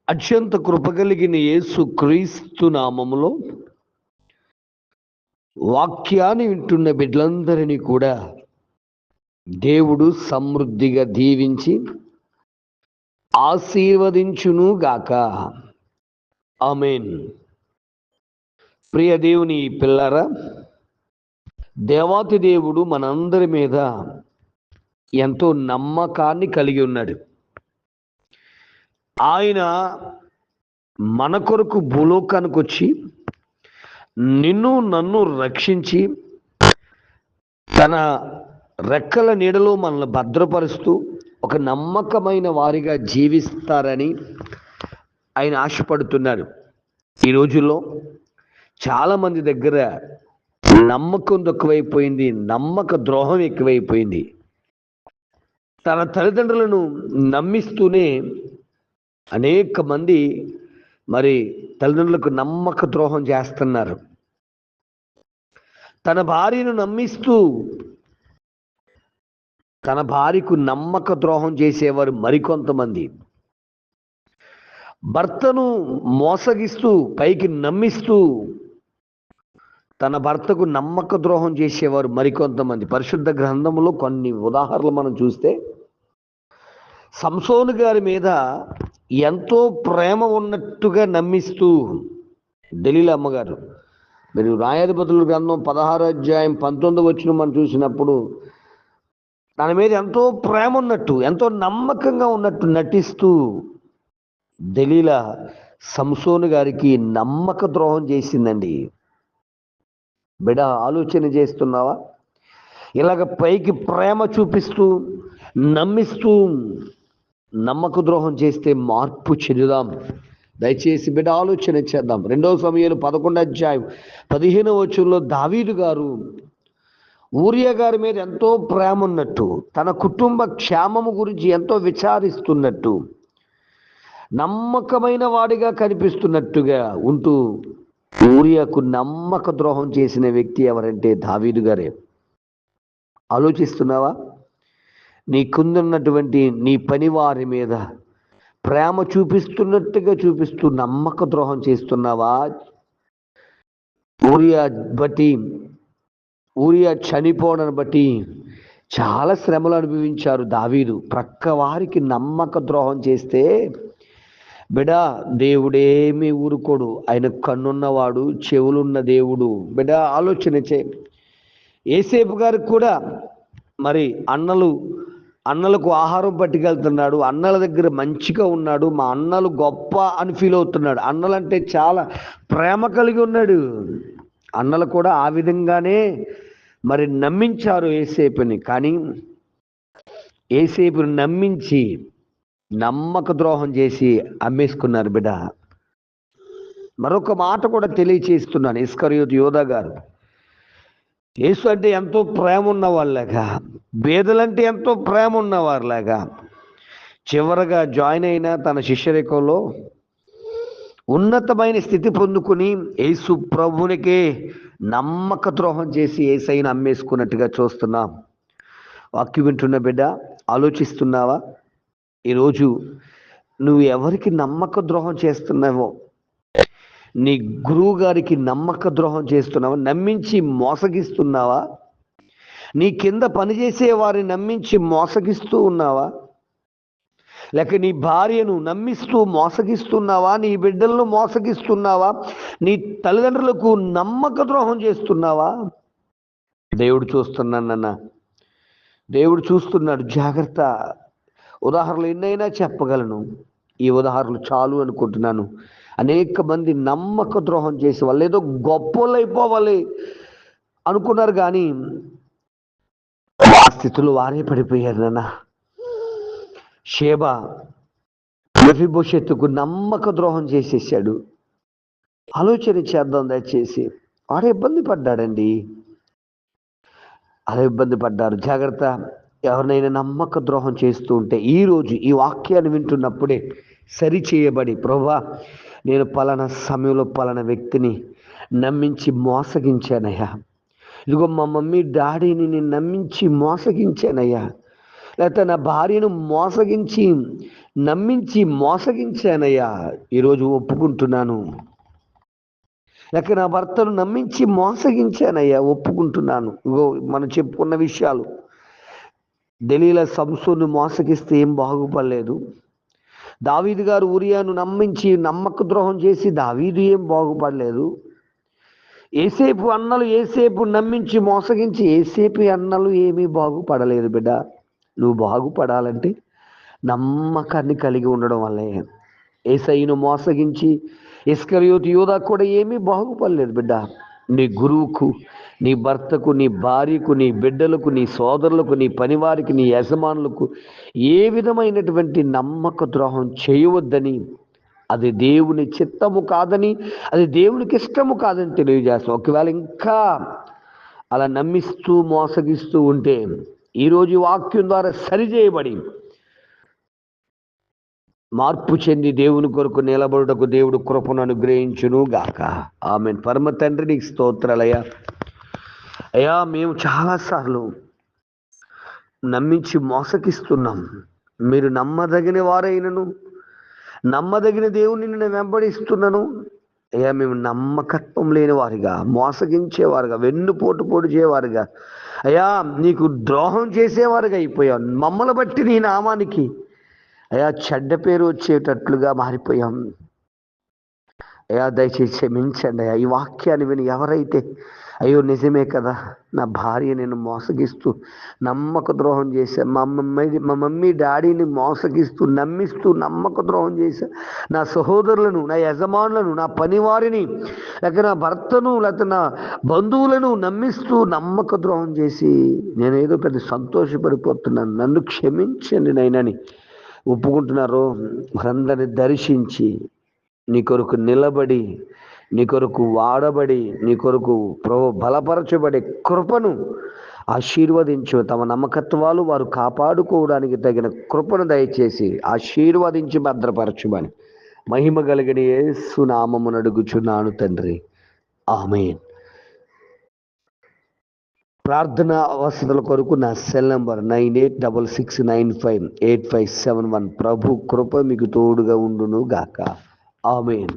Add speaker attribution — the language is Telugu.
Speaker 1: అత్యంత కృపగలిగిన యేసు క్రీస్తు నామములో వాక్యాన్ని వింటున్న బిడ్డలందరినీ కూడా దేవుడు సమృద్ధిగా దీవించి ఆశీర్వదించును గాక. ఆమేన్. ప్రియ దేవుని పిల్లరా, దేవాతి దేవుడు మనందరి మీద ఎంతో నమ్మకాన్ని కలిగి ఉన్నాడు. ఆయన మన కొరకు భూలోకానికి వచ్చి నిన్ను నన్ను రక్షించి తన రెక్కల నీడలో మనల్ని భద్రపరుస్తూ ఒక నమ్మకమైన వారిగా జీవిస్తారని ఆయన ఆశపడుతున్నారు. ఈ రోజుల్లో చాలామంది దగ్గర నమ్మకం ఎక్కువైపోయింది, నమ్మక ద్రోహం ఎక్కువైపోయింది. తన తల్లిదండ్రులను నమ్మిస్తూనే అనేక మంది తల్లిదండ్రులకు నమ్మక ద్రోహం చేస్తున్నారు. తన భార్యను నమ్మిస్తూ తన భార్యకు నమ్మక ద్రోహం చేసేవారు మరికొంతమంది. భర్తను మోసగిస్తూ పైకి నమ్మిస్తూ తన భర్తకు నమ్మక ద్రోహం చేసేవారు మరికొంతమంది. పరిశుద్ధ గ్రంథంలో కొన్ని ఉదాహరణలు మనం చూస్తే, సంసోను గారి మీద ఎంతో ప్రేమ ఉన్నట్టుగా నమ్మిస్తూ దలీలా అమ్మగారు, మీరు న్యాయాధిపతుల గ్రంథం 16వ అధ్యాయం 19వ వచనం మనం చూసినప్పుడు తన మీద ఎంతో ప్రేమ ఉన్నట్టు, ఎంతో నమ్మకంగా ఉన్నట్టు నటిస్తూ దలీలా సంసోను గారికి నమ్మక ద్రోహం చేసిందండి. బిడ్డ, ఆలోచన చేస్తున్నావా? ఇలాగ పైకి ప్రేమ చూపిస్తూ నమ్మిస్తూ నమ్మక ద్రోహం చేస్తే మార్పు చెందుదాం. దయచేసి బిడ్డ ఆలోచన చేద్దాం. 2వ సమూయేలు 11వ అధ్యాయం 15వ వచనంలో దావీదు గారు ఊరియా గారి మీద ఎంతో ప్రేమ ఉన్నట్టు, తన కుటుంబ క్షేమము గురించి ఎంతో విచారిస్తున్నట్టు, నమ్మకమైన వాడిగా కనిపిస్తున్నట్టుగా ఉంటూ ఊరియాకు నమ్మక ద్రోహం చేసిన వ్యక్తి ఎవరంటే దావీదు గారే. ఆలోచిస్తున్నావా? నీకుందున్నటువంటి నీ పనివారి మీద ప్రేమ చూపిస్తున్నట్టుగా చూపిస్తూ నమ్మక ద్రోహం చేస్తున్నావా? ఊరియా చనిపోవడాన్ని బట్టి చాలా శ్రమలు అనుభవించారు దావీదు. ప్రక్క వారికి నమ్మక ద్రోహం చేస్తే బిడా, దేవుడేమీ ఊరుకోడు. ఆయన కన్నున్నవాడు, చెవులున్న దేవుడు. బిడా, ఆలోచన చేయి. యేసేపు గారికి కూడా అన్నలకు ఆహారం పట్టుకెళ్తున్నాడు, అన్నల దగ్గర మంచిగా ఉన్నాడు, మా అన్నలు గొప్ప అని ఫీల్ అవుతున్నాడు. అన్నలంటే చాలా ప్రేమ కలిగి ఉన్నాడు. అన్నలు కూడా ఆ విధంగానే నమ్మించారు యేసేపుని. కానీ యేసేపుని నమ్మించి నమ్మక ద్రోహం చేసి అమ్మేసుకున్నారు. బిడ్డ, మరొక మాట కూడా తెలియచేస్తున్నాను. ఇస్కరియోతు యోధా గారు యేసు అంటే ఎంతో ప్రేమ ఉన్నవాళ్ళగా, బేదలంటే ఎంతో ప్రేమ ఉన్నవారులాగా చివరగా జాయిన్ అయిన తన శిష్యరేఖలో ఉన్నతమైన స్థితి పొందుకుని యేసు ప్రభునికే నమ్మక ద్రోహం చేసి యేసయ్యను అమ్మేసుకున్నట్టుగా చూస్తున్నాం. వాక్యం వింటున్న బిడ్డ, ఆలోచిస్తున్నావా? ఈరోజు నువ్వు ఎవరికి నమ్మక ద్రోహం చేస్తున్నావో? నీ గురువు గారికి నమ్మక ద్రోహం చేస్తున్నావా? నమ్మించి మోసగిస్తున్నావా? నీ కింద పనిచేసే వారిని నమ్మించి మోసగిస్తూ ఉన్నావా? లేక నీ భార్యను నమ్మిస్తూ మోసగిస్తున్నావా? నీ బిడ్డలను మోసగిస్తున్నావా? నీ తల్లిదండ్రులకు నమ్మక ద్రోహం చేస్తున్నావా? దేవుడు చూస్తున్నానన్న, దేవుడు చూస్తున్నాడు. జాగ్రత్త. ఉదాహరణలు ఎన్నైనా చెప్పగలను, ఈ ఉదాహరణలు చాలు అనుకుంటున్నాను. అనేక మంది నమ్మక ద్రోహం చేసే వాళ్ళు ఏదో గొప్పలు అయిపోవాలి అనుకున్నారు, కానీ ఆ స్థితిలో వారే పడిపోయారు. నాన్న, షేబా మెఫీబోషెతుకు నమ్మక ద్రోహం చేసేసాడు. ఆలోచన చేద్దాం దయచేసి. వాడు ఇబ్బంది పడ్డాడండి, అలా ఇబ్బంది పడ్డారు. జాగ్రత్త. ఎవరినైనా నమ్మక ద్రోహం చేస్తూ ఉంటే ఈరోజు ఈ వాక్యాన్ని వింటున్నప్పుడే సరి చేయబడి, ప్రభువా, నేను పలానా సమయంలో పలానా వ్యక్తిని నమ్మించి మోసగించానయ్యా, ఇదిగో మా మమ్మీ డాడీని నేను నమ్మించి మోసగించానయ్యా, లేకపోతే నా భార్యను మోసగించి నమ్మించి మోసగించానయ్యా, ఈరోజు ఒప్పుకుంటున్నాను. లేక నా భర్తను నమ్మించి మోసగించానయ్యా, ఒప్పుకుంటున్నాను. ఇగో మనం చెప్పుకున్న విషయాలు. దెలీలా సంసోను మోసగిస్తే ఏం బాగుపడలేదు. దావీదు గారు ఊరియాను నమ్మించి నమ్మక ద్రోహం చేసి దావీదు ఏం బాగుపడలేదు. ఏసేపు అన్నలు ఏసేపు నమ్మించి మోసగించి ఏసేపు అన్నలు ఏమీ బాగుపడలేదు. బిడ్డ, నువ్వు బాగుపడాలంటే నమ్మకాన్ని కలిగి ఉండడం వల్లే. యేసయ్యను మోసగించి ఇస్కరియోతు యూదా కూడా ఏమీ బాగుపడలేదు. బిడ్డ, నీ గురువుకు, నీ భర్తకు, నీ భార్యకు, నీ బిడ్డలకు, నీ సోదరులకు, నీ పనివారికి, నీ యజమానులకు ఏ విధమైనటువంటి నమ్మక ద్రోహం చేయవద్దని, అది దేవుని చిత్తము కాదని, అది దేవునికి ఇష్టము కాదని తెలియజేస్తాం. ఒకవేళ ఇంకా అలా నమ్మిస్తూ మోసగిస్తూ ఉంటే ఈరోజు వాక్యం ద్వారా సరిచేయబడి మార్పు చెంది దేవుని కొరకు నిలబడుటకు దేవుడు కృపను అనుగ్రహించును గాక. ఆమేన్. పరమ తండ్రి, నీకు స్తోత్రాలయ్యా. అయ్యా, మేము చాలాసార్లు నమ్మించి మోసగిస్తున్నాం. మీరు నమ్మదగిన వారైనను, నమ్మదగిన దేవుని నేను వెంబడిస్తున్నాను. అయ్యా, మేము నమ్మకత్వం లేని వారిగా, మోసగించేవారుగా, వెన్నుపోటు పొడిచేవారుగా, అయ్యా నీకు ద్రోహం చేసేవారుగా అయిపోయాం. మమ్మల్ని బట్టి నీ నామానికి అయ్యా చెడ్డ పేరు వచ్చేటట్లుగా మారిపోయాం. అయ్యా, దయచేసి క్షమించండి అయ్యా. ఈ వాక్యాన్ని విని ఎవరైతే అయ్యో నిజమే కదా, నా భార్య నేను మోసగిస్తూ నమ్మక ద్రోహం చేశా, మా మమ్మీ డాడీని మోసగిస్తూ నమ్మిస్తూ నమ్మక ద్రోహం చేశా, నా సహోదరులను, నా యజమానులను, నా పనివారిని, లేక నా భర్తను, లేకపోతే నా బంధువులను నమ్మిస్తూ నమ్మక ద్రోహం చేసి నేనేదో పెద్ద సంతోషపడిపోతున్నాను, నన్ను క్షమించండి నైనని ఒప్పుకుంటున్నారు. వారందరిని దర్శించి నీ కొరకు నిలబడి, నీ కొరకు వాడబడి, నీ కొరకు బలపరచబడే కృపను ఆశీర్వదించు. తమ నమ్మకత్వాలు వారు కాపాడుకోవడానికి తగిన కృపను దయచేసి ఆశీర్వదించి భద్రపరచుమని మహిమ కలిగిన యేసు నామమున అడుగుచున్నాను తండ్రి. ఆమేన్. ప్రార్థన అవసరాల కొరకు నా సెల్ నంబర్ 9866958571. ప్రభు కృప మీకు తోడుగా ఉండును గాక. ఆమేన్.